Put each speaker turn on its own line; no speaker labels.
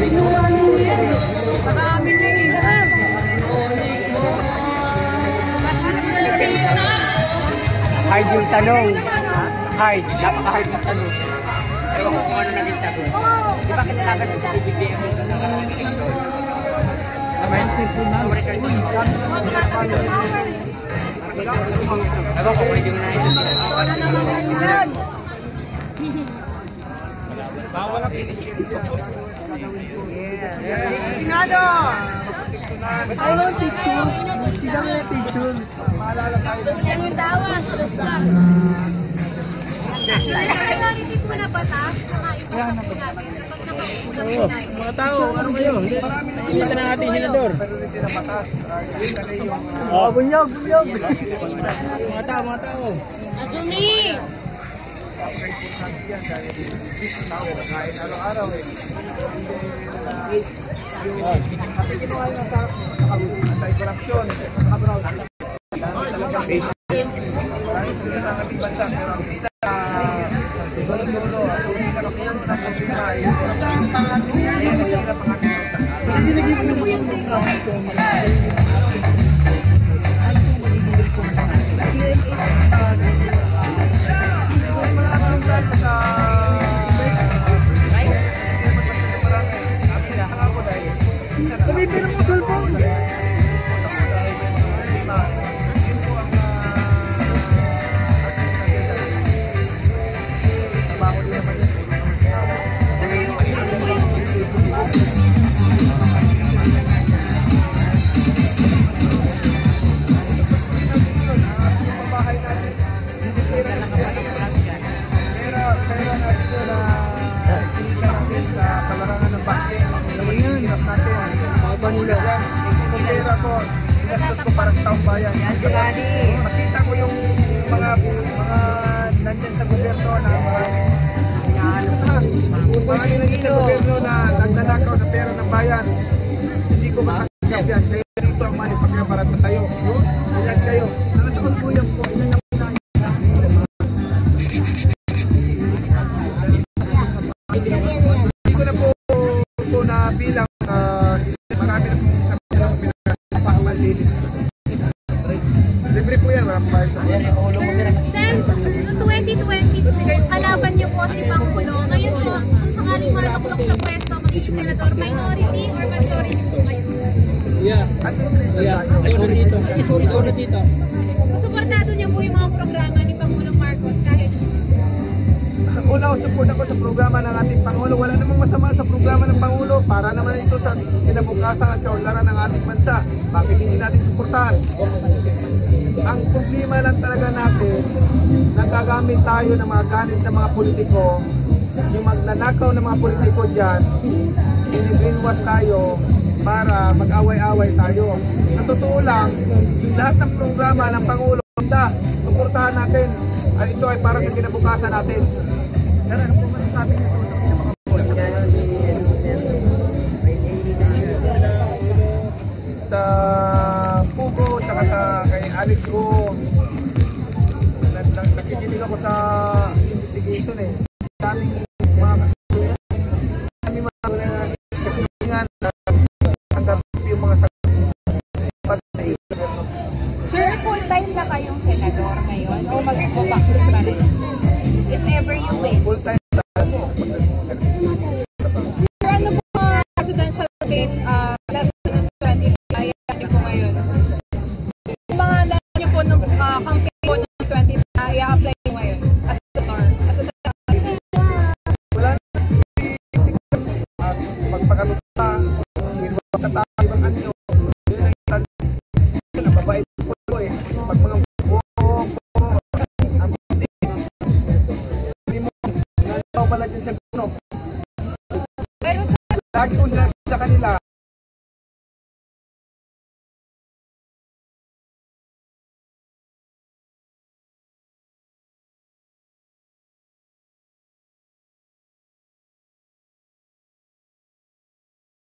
Marami na rin.
Hide yung tanong. Hide. Napaka-hide ng tanong. Ewan ko kung ano naging sagot. Di ba kinalagan na sa BBM ito na election? Sa mainstream po na. Ewan ko kung hindi mo na ito.
Wala naman kailan.
Bawal ang pinichip.
Sinado!
I want picture. Hindi kami na picture. Maalala tayo.
Yung tawas, basta. Priority po na batas na maipasa po natin kapag nakaupo na po tayo.
Mga tao, ano kayo? Silita ng ating senador.
Priority na batas.
Bunyog. Mga tao.
Azumi!
Araw-araw eh. Yung ginawa yung nasa anti-corruption, marami sila ng ating bansa, pero ang kita dulo, hindi na kapiyan na problema ay
Ano po yung
Pabibiro mo cellphone. Inastos ko para sa taong bayan. Makita ko yung mga nandyan sa gobyerno na marami nandyan sa gobyerno na nagnanakaw sa pera ng bayan. Hindi ko makasigap yan. Kaya dito ang mali pagkabarat na tayo. Ilan kayo? Nasa kulbuyang po. Ilan na po na. Hindi ko na po na bilang marami na po sa libre po yan, walang bayad sa
Sen, noong 2022, kalaban niyo po si Pangulo. Ngayon po, kung sakaling matuklok sa pwesto, magiging senador, minority or majority po kayo?
at least dito.
Suportado niyo po yung mga programa ni Pangulong Marcos kahit
Una, support ako sa programa ng ating Pangulo. Wala namang masama sa programa ng Pangulo. Para naman ito sa kinabukasan at kaunlaran ng ating bansa. Bakit hindi natin suportahan? Ang problema lang talaga natin, nagagamit tayo ng mga ganit ng mga politiko, yung magnanakaw ng mga politiko dyan, ini-greenwash tayo para mag-away-away tayo. Sa totoo lang, lahat ng programa ng Pangulo, suportahan natin. At ito ay para sa kinabukasan natin. Pero ano po masasabi niyo sa usap niyo mga sa Pugo, saka sa kay Alex ko, nakikinig ako sa investigation eh. Daming mga kasilingan hanggang yung mga patay.
Sir, full time na kayong senador ngayon o mag-vaccine pa rin? If ever you win.
Full time po.
Sir, ano po mga presidential debate less than 20 kaya niyo po ngayon? Yung mga lahat niyo po nung campaign po ng 20 i-apply niyo ngayon as a senator, as a senator.
Wala na pagpagalut pa katawag ng anyo nababait po eh pag mga hindi mo nalaw pala dyan sa puno
Pero
lagi ko sila sa kanila